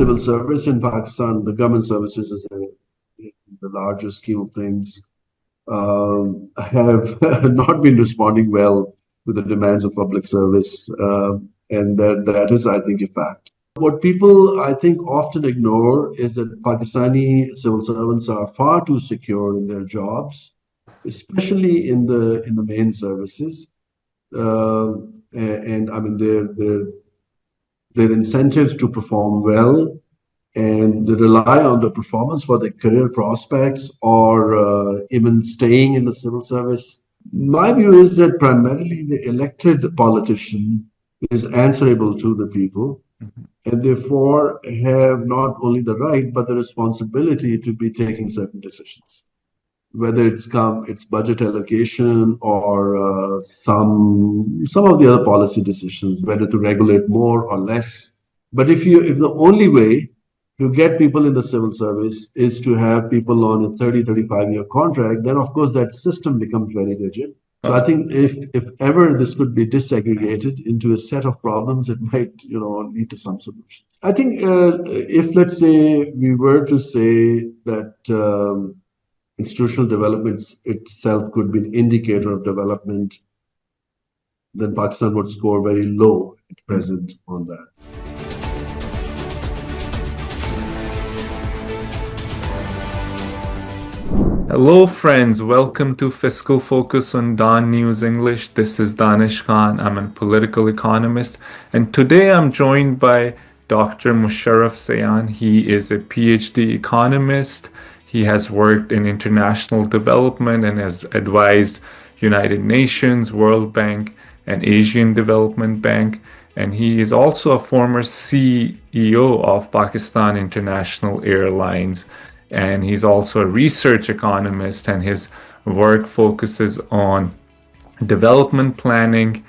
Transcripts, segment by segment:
civil service in Pakistan, the government services is in the larger scheme of things, have not been responding well to the demands of public service. And that is, I think, a fact. What people, I think, often ignore is that Pakistani civil servants are far too secure in their jobs, especially in the main services. Uh, and I mean, their incentives to perform well and they rely on the performance for their career prospects or even staying in the civil service. My view is that primarily the elected politician is answerable to the people and therefore have not only the right but the responsibility to be taking certain decisions, whether it's budget allocation or some of the other policy decisions, whether to regulate more or less. But if the only way to get people in the civil service is to have people on a 35-year contract, then of course that system becomes very rigid. So I think if ever this could be disaggregated into a set of problems, it might lead to some solutions. I think if let's say we were to say that institutional developments itself could be an indicator of development, then Pakistan would score very low at present on that. Hello friends, welcome to Fiscal Focus on DawnNews English. This is Danish Khan. I'm a political economist, and today I'm joined by Dr. Musharraf Sayan. He is a PhD economist. He has worked in international development and has advised United Nations, World Bank, and Asian Development Bank. And he is also a former CEO of Pakistan International Airlines. And he's also a research economist, and his work focuses on development planning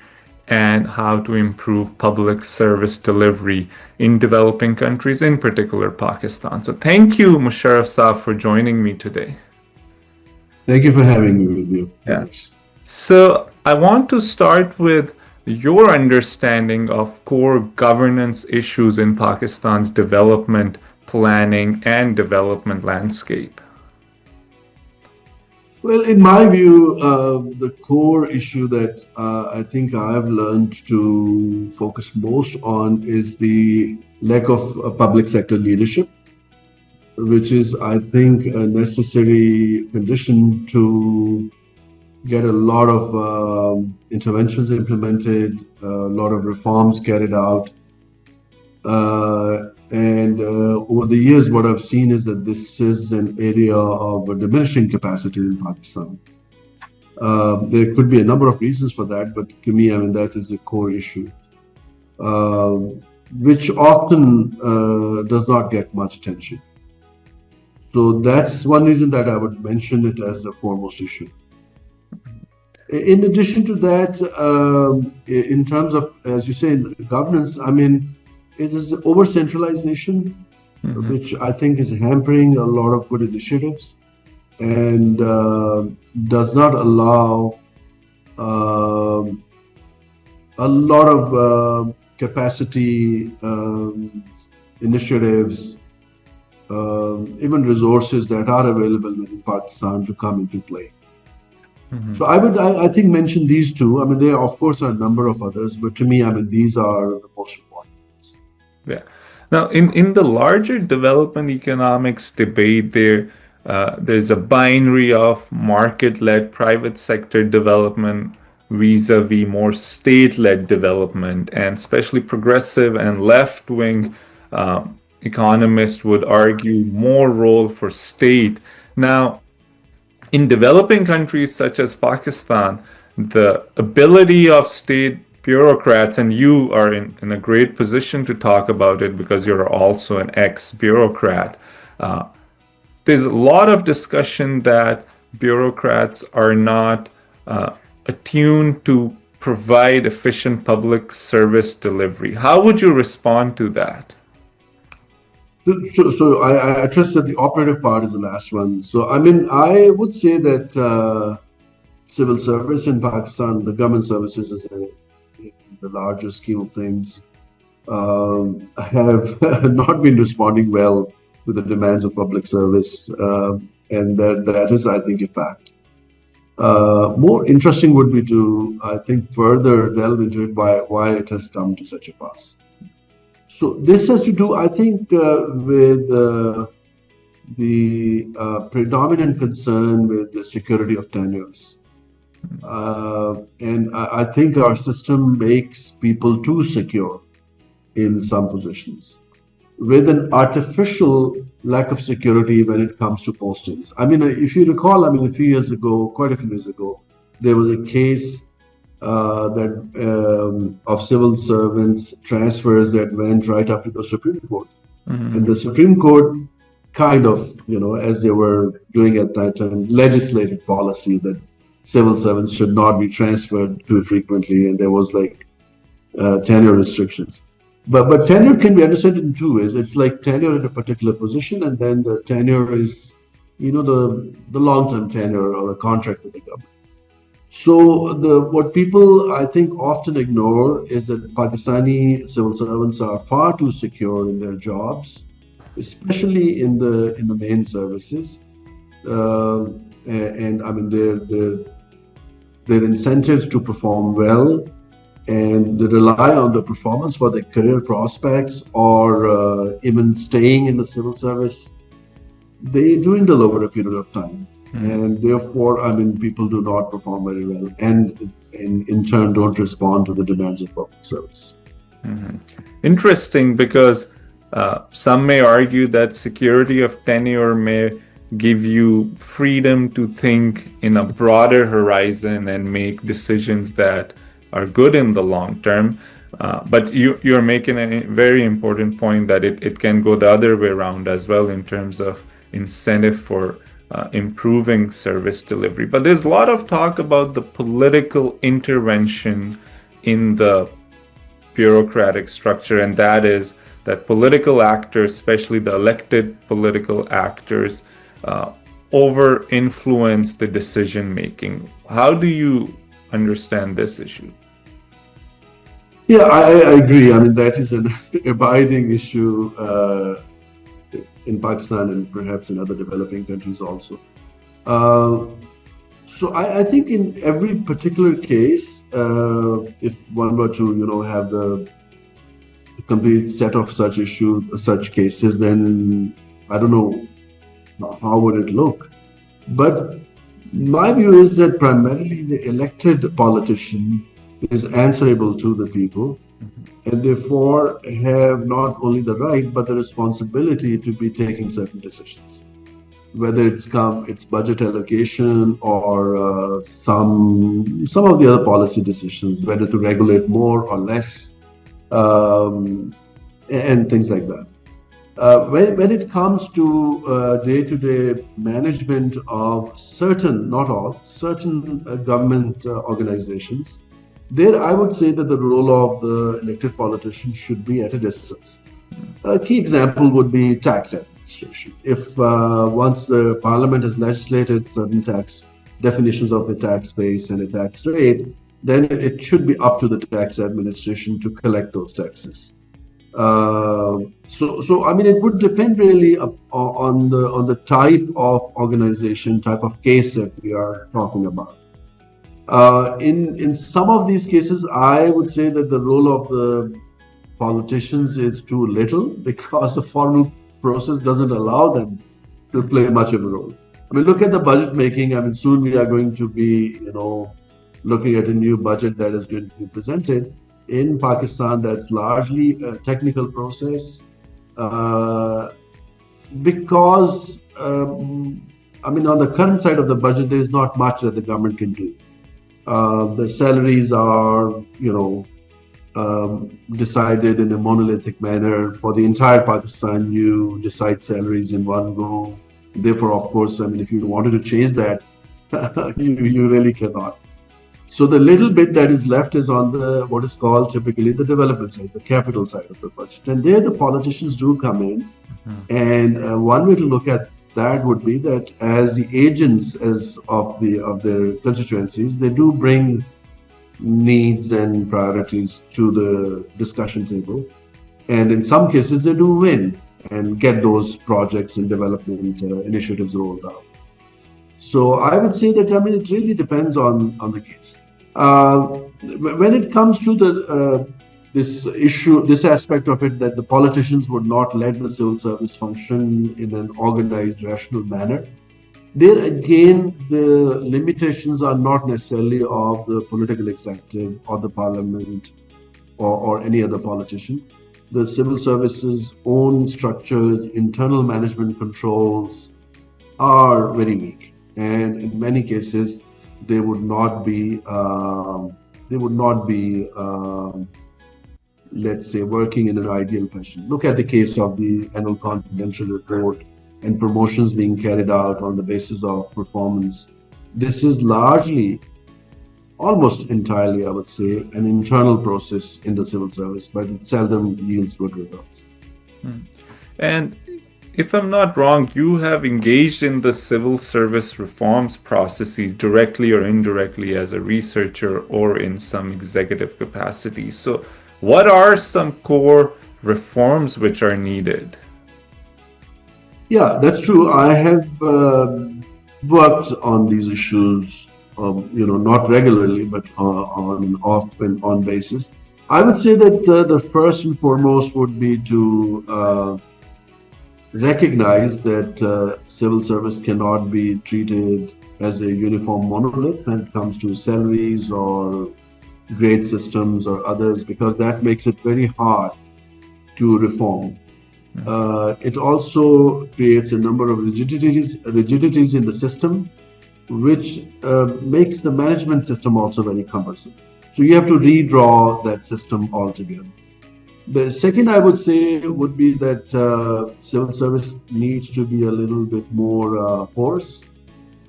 and how to improve public service delivery in developing countries, in particular Pakistan. So thank you, Musharraf Saab, for joining me today. Thank you for having me with you. Yeah. So I want to start with your understanding of core governance issues in Pakistan's development planning and development landscape. Well, in my view, the core issue that I think I've learned to focus most on is the lack of public sector leadership, which is, I think, a necessary condition to get a lot of interventions implemented, a lot of reforms carried out. And over the years, what I've seen is that this is an area of a diminishing capacity in Pakistan. There could be a number of reasons for that, but to me, I mean, that is a core issue, which often does not get much attention. So that's one reason that I would mention it as a foremost issue. In addition to that, in terms of, as you say, governance, I mean, it is over-centralization, which I think is hampering a lot of good initiatives and does not allow a lot of capacity initiatives, even resources that are available within Pakistan to come into play. So I think, mention these two. I mean, there of course are a number of others, but to me, I mean, these are the most important. Yeah. Now, in the larger development economics debate, there's a binary of market-led private sector development vis-a-vis more state-led development, and especially progressive and left-wing economists would argue more role for state. Now, in developing countries such as Pakistan, the ability of state bureaucrats, and you are in a great position to talk about it because you're also an ex-bureaucrat. There's a lot of discussion that bureaucrats are not attuned to provide efficient public service delivery. How would you respond to that? So I trust that the operative part is the last one. So I mean, I would say that civil service in Pakistan, the government services is in the larger scheme of things, have not been responding well to the demands of public service, and that is, I think, a fact. More interesting would be to, I think, further delve into it why it has come to such a pass. So this has to do, I think, with the predominant concern with the security of tenures. And I think our system makes people too secure in some positions, with an artificial lack of security when it comes to postings. I mean, if you recall, I mean, a few years ago, quite a few years ago, there was a case of civil servants transfers that went right up to the Supreme Court. Mm-hmm. And the Supreme Court kind of, as they were doing at that time, legislated policy that civil servants should not be transferred too frequently, and there was like tenure restrictions. But tenure can be understood in two ways. It's like tenure in a particular position, and then the tenure is, the long-term tenure or a contract with the government. So what people, I think, often ignore is that Pakistani civil servants are far too secure in their jobs, especially in the main services, and I mean their incentives to perform well and they rely on the performance for their career prospects or even staying in the civil service. They dwindle over a period of time. And therefore, I mean, people do not perform very well and in turn don't respond to the demands of public service. Mm-hmm. Interesting, because some may argue that security of tenure may give you freedom to think in a broader horizon and make decisions that are good in the long term. But you're making a very important point that it can go the other way around as well in terms of incentive for improving service delivery. But there's a lot of talk about the political intervention in the bureaucratic structure, and that is that political actors, especially the elected political actors, over-influence the decision-making. How do you understand this issue? Yeah, I agree. I mean, that is an abiding issue in Pakistan and perhaps in other developing countries also. So I think in every particular case, if one were to, have the complete set of such cases, then I don't know how would it look. But my view is that primarily the elected politician is answerable to the people, and therefore have not only the right but the responsibility to be taking certain decisions, whether it's budget allocation or some of the other policy decisions, whether to regulate more or less, and things like that. When it comes to day-to-day management of certain, not all, certain government organizations, there I would say that the role of the elected politician should be at a distance. A key example would be tax administration. If once the parliament has legislated certain tax definitions of a tax base and a tax rate, then it should be up to the tax administration to collect those taxes. So I mean, it would depend really on the type of organization, type of case that we are talking about. In some of these cases, I would say that the role of the politicians is too little because the formal process doesn't allow them to play much of a role. I mean, look at the budget making. I mean, soon we are going to be, looking at a new budget that is going to be presented in Pakistan. That's largely a technical process because, I mean, on the current side of the budget, there is not much that the government can do. The salaries are, decided in a monolithic manner. For the entire Pakistan, you decide salaries in one go. Therefore, of course, I mean, if you wanted to change that, you really cannot. So the little bit that is left is on what is called typically the development side, the capital side of the budget. And there the politicians do come in. Mm-hmm. And one way to look at that would be that as the agents of their constituencies, they do bring needs and priorities to the discussion table. And in some cases, they do win and get those projects and development initiatives rolled out. So I would say that, I mean, it really depends on the case. Uh, when it comes to this issue, this aspect of it, that the politicians would not let the civil service function in an organized, rational manner, there again, the limitations are not necessarily of the political executive or the parliament or any other politician. The civil service's own structures, internal management controls are very weak, and in many cases, they would not be let's say, working in an ideal fashion. Look at the case of the annual confidential report and promotions being carried out on the basis of performance. This is largely, almost entirely, I would say, an internal process in the civil service, but it seldom yields good results. And if I'm not wrong, you have engaged in the civil service reforms processes directly or indirectly as a researcher or in some executive capacity. So what are some core reforms which are needed? Yeah, that's true. I have worked on these issues, not regularly, but on off and on basis. I would say that the first and foremost would be to recognize that civil service cannot be treated as a uniform monolith when it comes to salaries or grade systems or others, because that makes it very hard to reform. It also creates a number of rigidities in the system, which makes the management system also very cumbersome. So you have to redraw that system altogether. The second, I would say, would be that civil service needs to be a little bit more porous,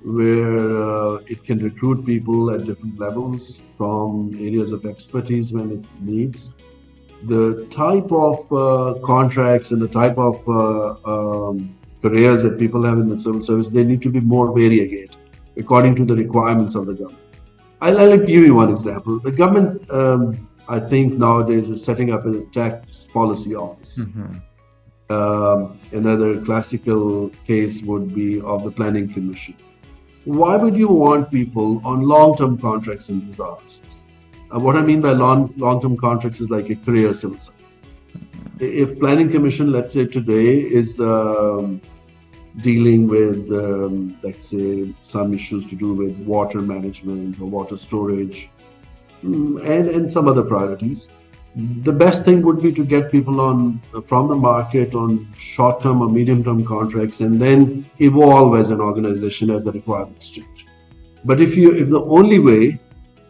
where it can recruit people at different levels from areas of expertise when it needs. The type of contracts and the type of careers that people have in the civil service, they need to be more variegated according to the requirements of the government. I'll give you one example. The government, I think nowadays, is setting up a tax policy office. Another classical case would be of the planning commission. Why would you want people on long-term contracts in these offices? What I mean by long-term contracts is like a career civil servant. If planning commission, let's say today, is dealing with, let's say, some issues to do with water management or water storage and some other priorities, the best thing would be to get people on from the market on short-term or medium-term contracts and then evolve as an organization as the requirements change. But if the only way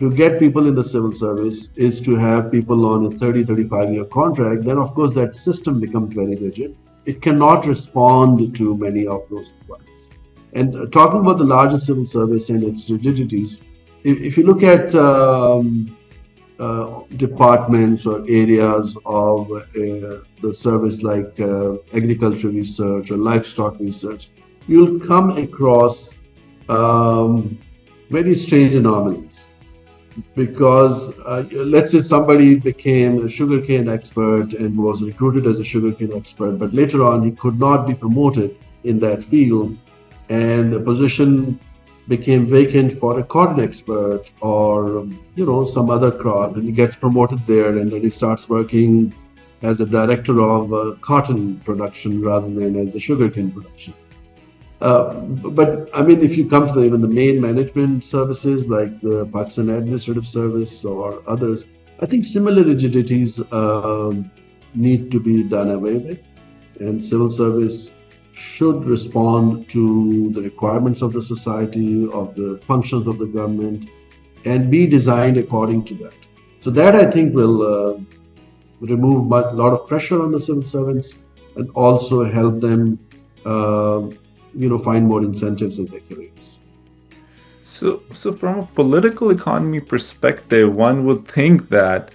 to get people in the civil service is to have people on a 35-year contract, then of course that system becomes very rigid. It cannot respond to many of those requirements. And talking about the larger civil service and its rigidities, if you look at departments or areas of the service like agriculture research or livestock research, you'll come across very strange anomalies. Because let's say somebody became a sugarcane expert and was recruited as a sugarcane expert, but later on he could not be promoted in that field, and the position became vacant for a cotton expert or some other crop, and he gets promoted there, and then he starts working as a director of cotton production rather than as a sugarcane production. But I mean, if you come to even the main management services like the Pakistan Administrative Service or others, I think similar rigidities need to be done away with, and civil service should respond to the requirements of the society, of the functions of the government, and be designed according to that. So that, I think, will remove a lot of pressure on the civil servants and also help them find more incentives in their careers. So from a political economy perspective, one would think that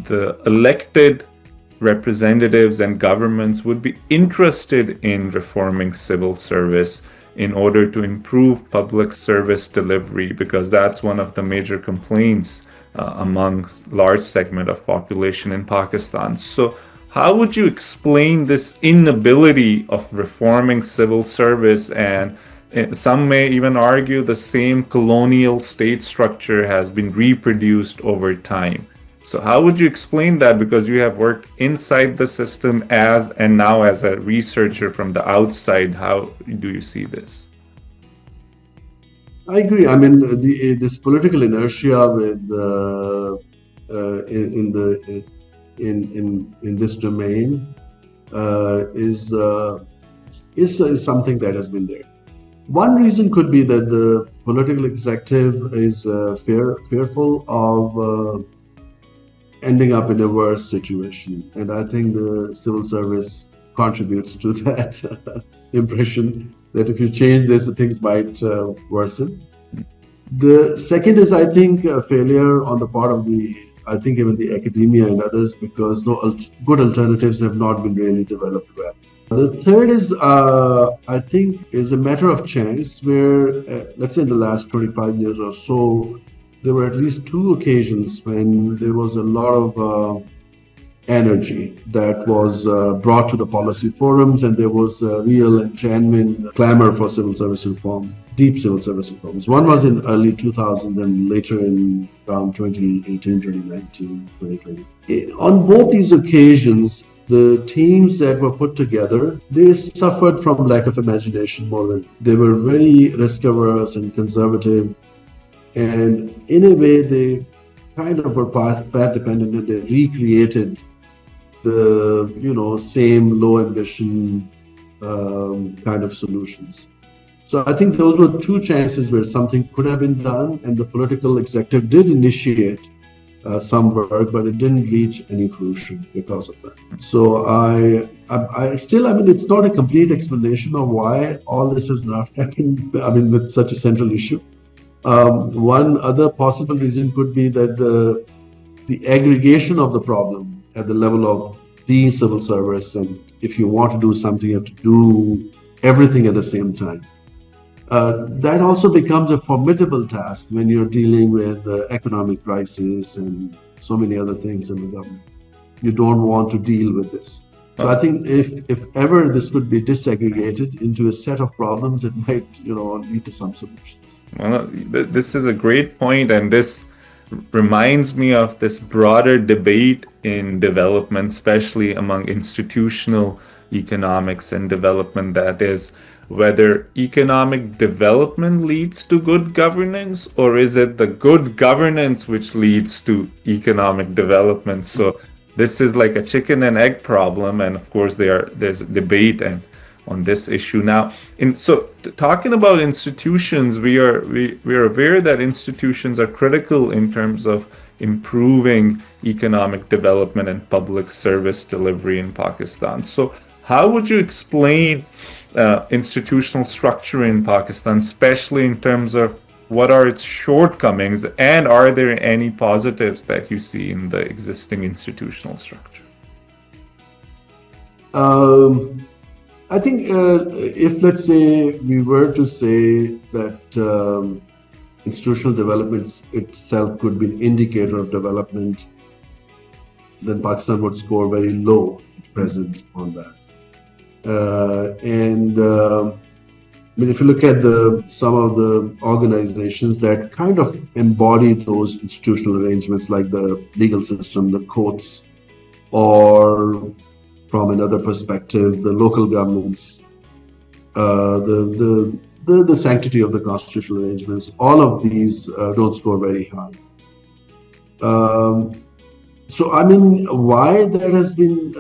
the elected representatives and governments would be interested in reforming civil service in order to improve public service delivery, because that's one of the major complaints among large segment of population in Pakistan. So how would you explain this inability of reforming civil service? And some may even argue the same colonial state structure has been reproduced over time. So how would you explain that? Because you have worked inside the system and now as a researcher from the outside, how do you see this? I agree. I mean, this political inertia with in this domain is something that has been there. One reason could be that the political executive is fearful of ending up in a worse situation, and I think the civil service contributes to that impression that if you change this, things might worsen. The second is, I think, a failure on the part of even the academia and others, because good alternatives have not been really developed well. The third is, I think, is a matter of chance where, let's say in the last 25 years or so, there were at least two occasions when there was a lot of energy that was brought to the policy forums, and there was a real and genuine clamor for civil service reform, deep civil service reforms. One was in early 2000s and later in around 2018, 2019, 2020. On both these occasions, the teams that were put together, they suffered from lack of imagination more than they were very risk averse and conservative. And in a way, they kind of were path dependent, and they recreated the same low ambition kind of solutions. So I think those were two chances where something could have been done, and the political executive did initiate some work, but it didn't reach any fruition because of that. So I still, I mean, it's not a complete explanation of why all this has not happened. I mean, with such a central issue. One other possible reason could be that the aggregation of the problem at the level of the civil service, and if you want to do something, you have to do everything at the same time. That also becomes a formidable task when you're dealing with economic crisis and so many other things in the government. You don't want to deal with this. So I think if ever this could be disaggregated into a set of problems, it might lead to some solutions. Well, this is a great point, and this reminds me of this broader debate in development, especially among institutional economics and development, that is whether economic development leads to good governance, or is it the good governance which leads to economic development. So this is like a chicken and egg problem, and of course there's a debate on this issue now. Talking about institutions, we are aware that institutions are critical in terms of improving economic development and public service delivery in Pakistan. So how would you explain institutional structure in Pakistan, especially in terms of what are its shortcomings, and are there any positives that you see in the existing institutional structure? I think if, let's say, we were to say that institutional development itself could be an indicator of development, then Pakistan would score very low at present on that. I mean, if you look at some of the organizations that kind of embody those institutional arrangements, like the legal system, the courts, or from another perspective, the local governments, the sanctity of the constitutional arrangements, all of these don't score very high. So, I mean, why that has been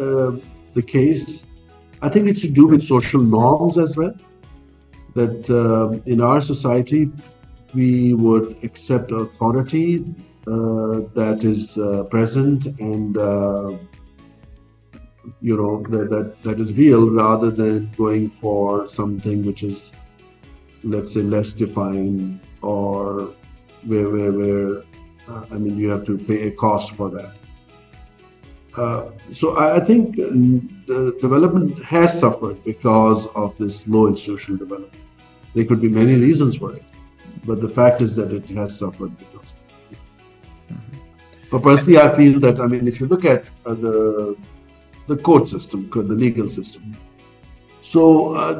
the case, I think it's to do with social norms as well. That in our society, we would accept authority that is present and that is real, rather than going for something which is, let's say, less defined, or where I mean, you have to pay a cost for that. So I think the development has suffered because of this low institutional development. There could be many reasons for it, but the fact is that it has suffered because of it. But personally, I feel that, I mean, if you look at the the court system, the legal system. So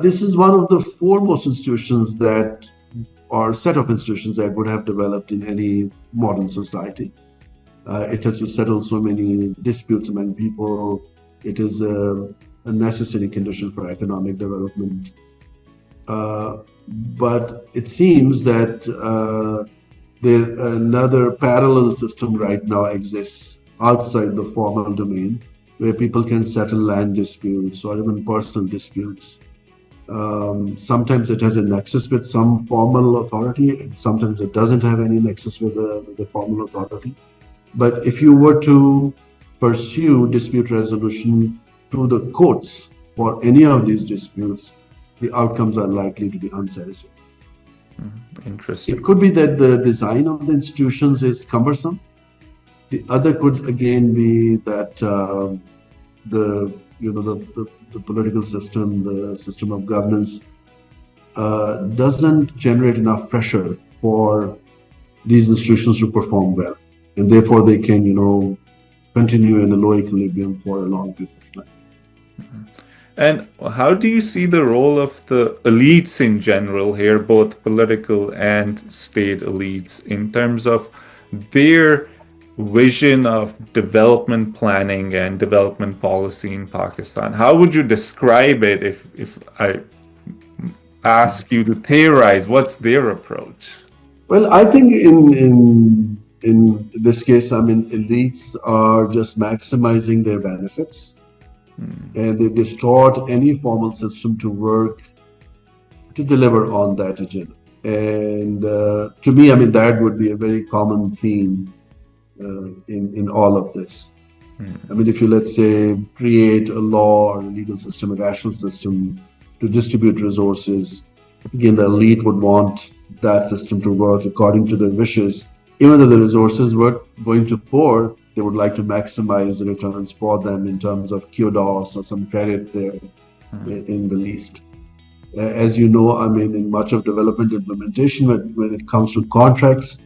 this is one of the foremost institutions that, or set of institutions that would have developed in any modern society. It has to settle so many disputes among people. It is a necessary condition for economic development. But it seems that another parallel system right now exists outside the formal domain, where people can settle land disputes or even personal disputes. Sometimes it has a nexus with some formal authority, and sometimes it doesn't have any nexus with the formal authority. But if you were to pursue dispute resolution through the courts for any of these disputes, the outcomes are likely to be unsatisfactory. Interesting. It could be that the design of the institutions is cumbersome. The other could again be that the political system, the system of governance, doesn't generate enough pressure for these institutions to perform well, and therefore they can, continue in a low equilibrium for a long period of time. And how do you see the role of the elites in general here, both political and state elites, in terms of their vision of development planning and development policy in Pakistan? How would you describe it if I ask you to theorize? What's their approach? Well, I think in this case, elites are just maximizing their benefits. And they distort any formal system to work to deliver on that agenda. And to me, that would be a very common theme in all of this. If you, let's say, create a law or a legal system, a rational system to distribute resources, again, the elite would want that system to work according to their wishes. Even though the resources were going to poor, they would like to maximize the returns for them in terms of kudos or some credit there in the least. As you know, in much of development implementation, when it comes to contracts,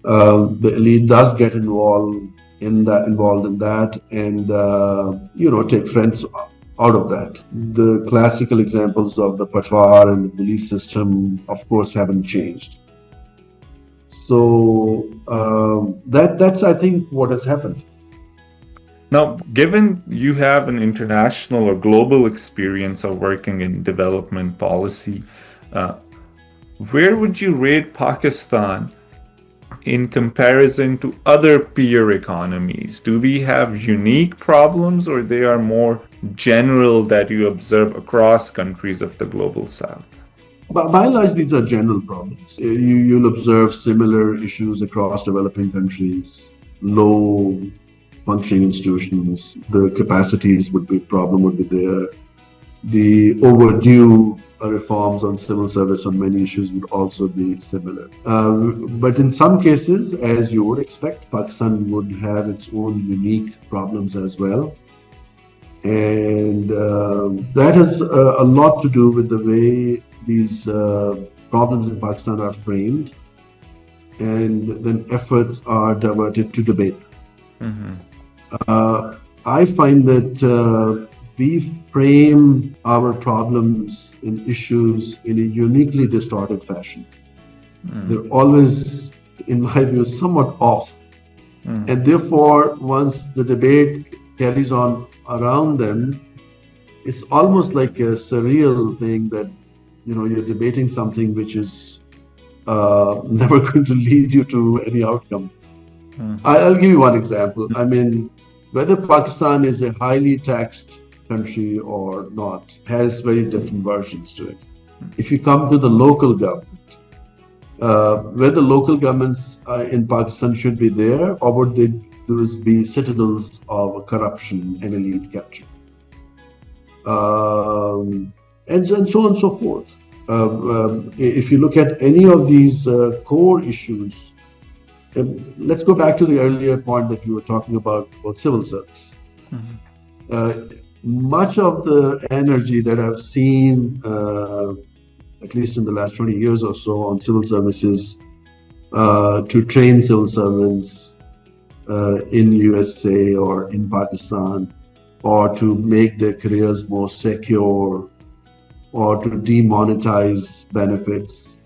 the elite does get involved in that, and take friends out of that. The classical examples of the patwar and the police system, of course, haven't changed. So that's, I think, what has happened. Now, given you have an international or global experience of working in development policy, where would you rate Pakistan in comparison to other peer economies? Do we have unique problems, or they are more general that you observe across countries of the global south? By and large, these are general problems. You'll observe similar issues across developing countries. Low functioning institutions, the capacities would be a problem, would be there. The overdue reforms on civil service on many issues would also be similar. But in some cases, as you would expect, Pakistan would have its own unique problems as well. And that has a lot to do with the way these problems in Pakistan are framed, and then efforts are diverted to debate. I find that we frame our problems and issues in a uniquely distorted fashion. They're always, in my view, somewhat off. And therefore, once the debate carries on around them, it's almost like a surreal thing that you're debating something which is never going to lead you to any outcome. I'll give you one example. Whether Pakistan is a highly taxed country or not has very different versions to it. If you come to the local government, whether local governments in Pakistan should be there, or would they be citadels of corruption and elite capture? And so on and so forth. If you look at any of these core issues, let's go back to the earlier point that you were talking about civil service. Much of the energy that I've seen, at least in the last 20 years or so, on civil services to train civil servants in USA or in Pakistan, or to make their careers more secure, or to demonetize benefits,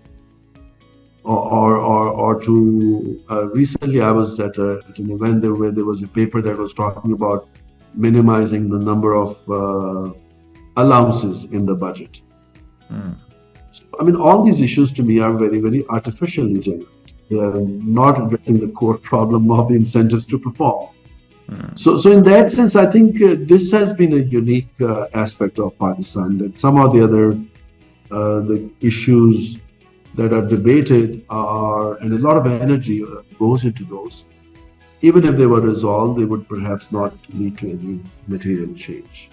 or to recently I was at an event there where there was a paper that was talking about minimizing the number of allowances in the budget. So, I mean, all these issues to me are very, very artificially generated. They are not addressing the core problem of the incentives to perform. So in that sense, I think this has been a unique aspect of Pakistan, that some or the other, the issues that are debated are, and a lot of energy goes into those. Even if they were resolved, they would perhaps not lead to any material change.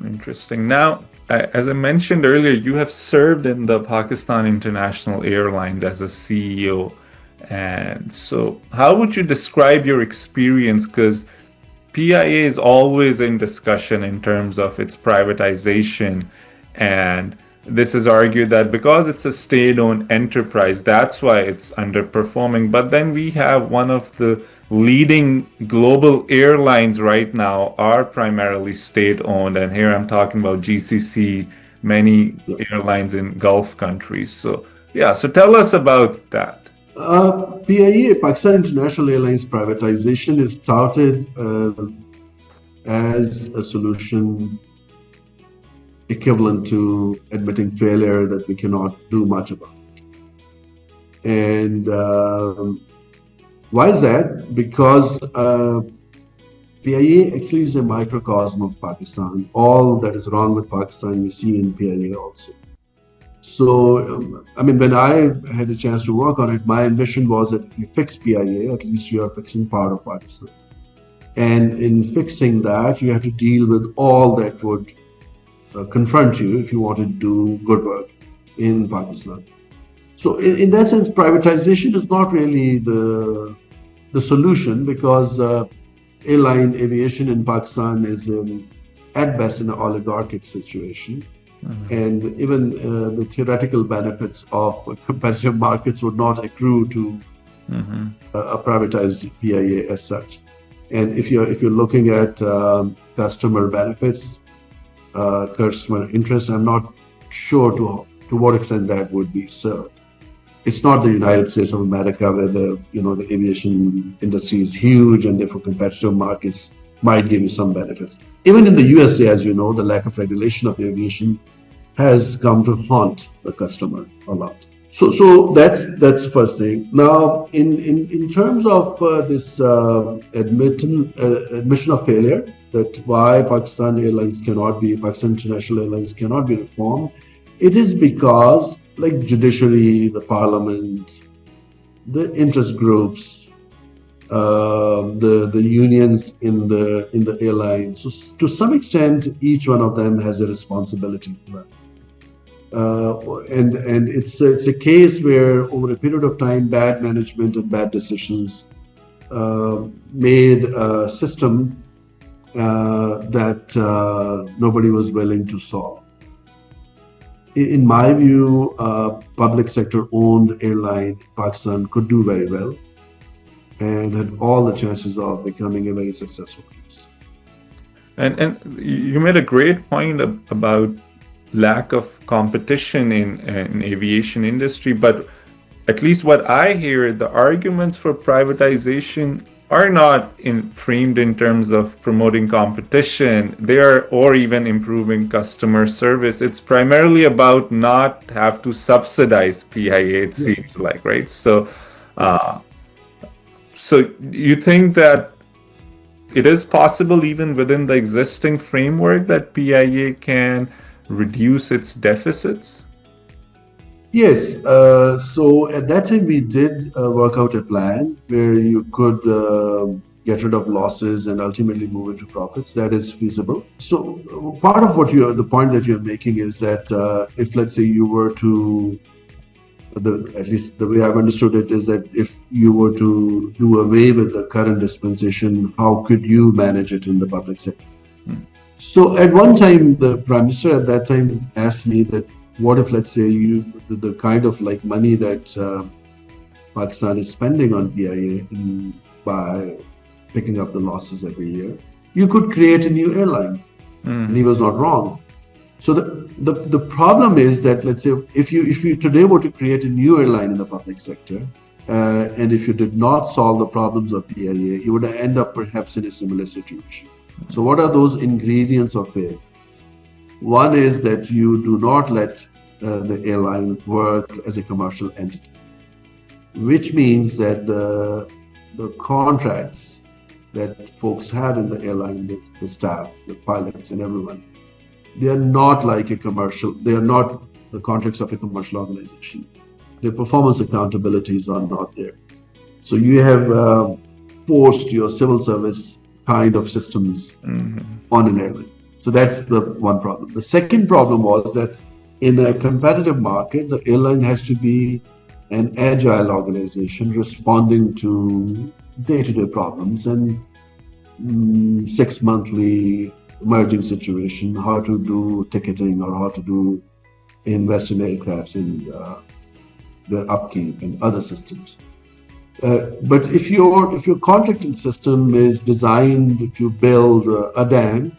Interesting. Now, as I mentioned earlier, you have served in the Pakistan International Airlines as a CEO. And so, how would you describe your experience? Because PIA is always in discussion in terms of its privatization. And this is argued that because it's a state-owned enterprise, that's why it's underperforming. But then we have one of the leading global airlines right now are primarily state-owned. And here I'm talking about GCC, many airlines in Gulf countries. So, yeah, so tell us about that. PIA, Pakistan International Airlines privatization, is touted as a solution equivalent to admitting failure that we cannot do much about. And why is that? Because PIA actually is a microcosm of Pakistan. All that is wrong with Pakistan, you see in PIA also. So, I mean, when I had a chance to work on it, my ambition was that if you fix PIA, at least you are fixing part of Pakistan. And in fixing that, you have to deal with all that would confront you if you want to do good work in Pakistan. So, in that sense, privatization is not really the solution, because airline aviation in Pakistan is at best in an oligarchic situation. And even the theoretical benefits of competitive markets would not accrue to a privatized PIA as such. And if you're looking at customer benefits, customer interest, I'm not sure to what extent that would be served. It's not the United States of America where the aviation industry is huge and therefore competitive markets might give you some benefits. Even in the USA, as you know, the lack of regulation of aviation has come to haunt the customer a lot. So that's the first thing. Now, in terms of this admission of failure, that why Pakistan International Airlines cannot be reformed, it is because, like judiciary, the parliament, the interest groups, the unions in the airline. So to some extent, each one of them has a responsibility for that. And it's a case where over a period of time, bad management and bad decisions made a system that nobody was willing to solve. In my view, public sector owned airline in Pakistan could do very well and had all the chances of becoming a very successful case. And you made a great point about lack of competition in aviation industry, but at least what I hear, the arguments for privatization are not framed in terms of promoting competition. They are, or even improving customer service. It's primarily about not have to subsidize PIA, it seems like, right? So, so you think that it is possible even within the existing framework that PIA can reduce its deficits? Yes. So at that time, we did work out a plan where you could get rid of losses and ultimately move into profits. That is feasible. So part of the point that you're making is that if, let's say, you were to, at least the way I've understood it is that if you were to do away with the current dispensation, how could you manage it in the public sector? So at one time, the Prime Minister at that time asked me that, what if, let's say, the kind of like money that Pakistan is spending on PIA by picking up the losses every year, you could create a new airline. And he was not wrong. So the problem is that, let's say, if you today were to create a new airline in the public sector, and if you did not solve the problems of PIA, you would end up perhaps in a similar situation. So what are those ingredients of failure? One is that you do not let the airline work as a commercial entity, which means that the contracts that folks have in the airline, the staff, the pilots, and everyone, they are not like a commercial. They are not the contracts of a commercial organization. Their performance accountabilities are not there. So you have forced your civil service kind of systems on an airline. So that's the one problem. The second problem was that in a competitive market, the airline has to be an agile organization responding to day-to-day problems and 6-monthly emerging situation, how to do ticketing or how to do invest in aircrafts and their upkeep and other systems. But if your contracting system is designed to build a dam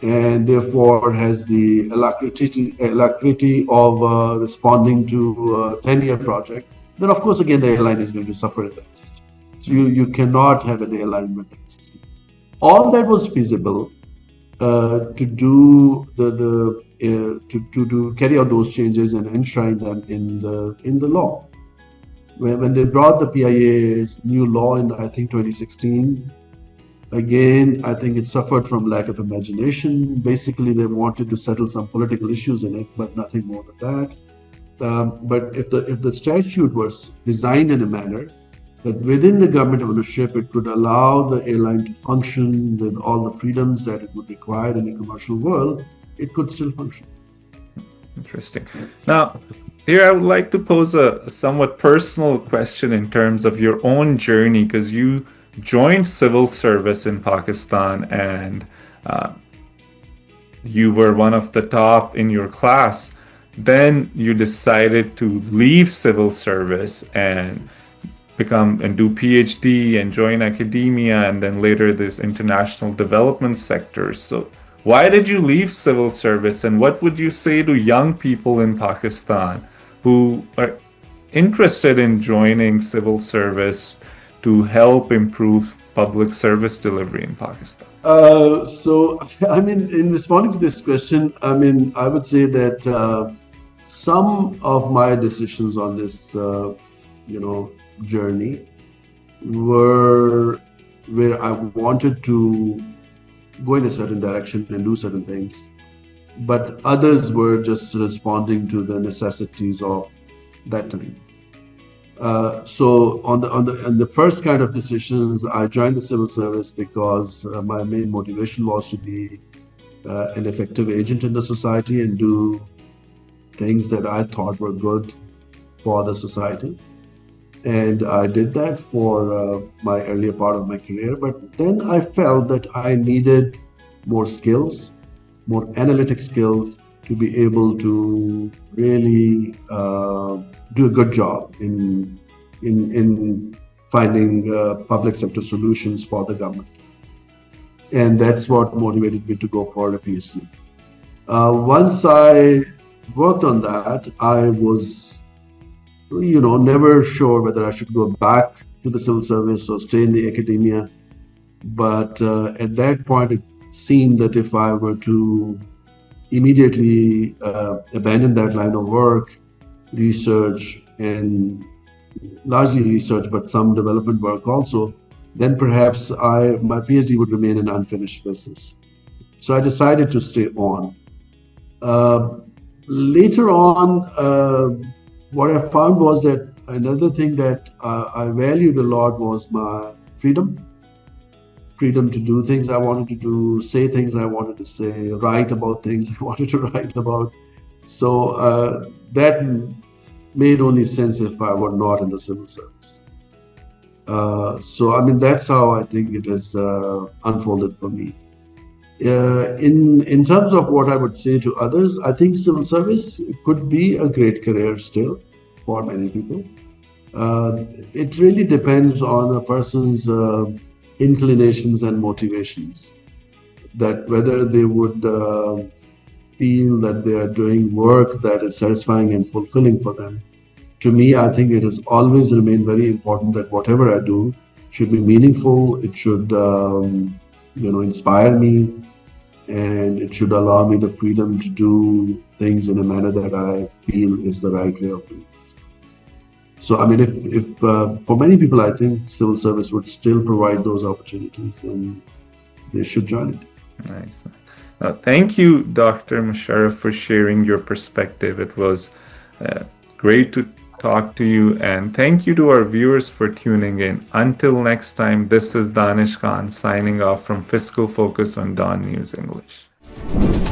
and therefore has the alacrity of responding to a 10-year project, then of course again the airline is going to suffer in that system. So you cannot have an airline with that system. All that was feasible to do to carry out those changes and enshrine them in the law. When they brought the PIA's new law in, I think, 2016, again, I think it suffered from lack of imagination. Basically, they wanted to settle some political issues in it, but nothing more than that. But if the statute was designed in a manner that within the government ownership, it could allow the airline to function with all the freedoms that it would require in a commercial world, it could still function. Interesting. Now, here I would like to pose a somewhat personal question in terms of your own journey, because you joined civil service in Pakistan and you were one of the top in your class. Then you decided to leave civil service and do PhD and join academia, and then later this international development sector. So why did you leave civil service, and what would you say to young people in Pakistan who are interested in joining civil service to help improve public service delivery in Pakistan? So, I mean, in responding to this question, I mean, I would say that some of my decisions on this, journey were where I wanted to go in a certain direction and do certain things, but others were just responding to the necessities of that time. So on the first kind of decisions, I joined the civil service because my main motivation was to be an effective agent in the society and do things that I thought were good for the society. And I did that for my earlier part of my career. But then I felt that I needed more skills, more analytic skills to be able to really do a good job in finding public sector solutions for the government. And that's what motivated me to go for a PhD. Once I worked on that, I was never sure whether I should go back to the civil service or stay in the academia. But at that point, it seemed that if I were to immediately abandon that line of work, research, and largely research, but some development work also, then perhaps my PhD would remain an unfinished business. So I decided to stay on. Later on, what I found was that another thing that I valued a lot was my freedom to do things I wanted to do, say things I wanted to say, write about things I wanted to write about. So that made only sense if I were not in the civil service. So, I mean, that's how I think it has unfolded for me. In terms of what I would say to others, I think civil service could be a great career still for many people. It really depends on a person's inclinations and motivations, that whether they would feel that they are doing work that is satisfying and fulfilling for them. To me, I think it has always remained very important that whatever I do should be meaningful. It should, inspire me, and it should allow me the freedom to do things in a manner that I feel is the right way of doing it. So, I mean, if for many people, I think civil service would still provide those opportunities, and they should join it. Nice. Thank you, Dr. Musharraf, for sharing your perspective. It was great to talk to you, and thank you to our viewers for tuning in. Until next time, this is Danish Khan signing off from Fiscal Focus on Dawn News English.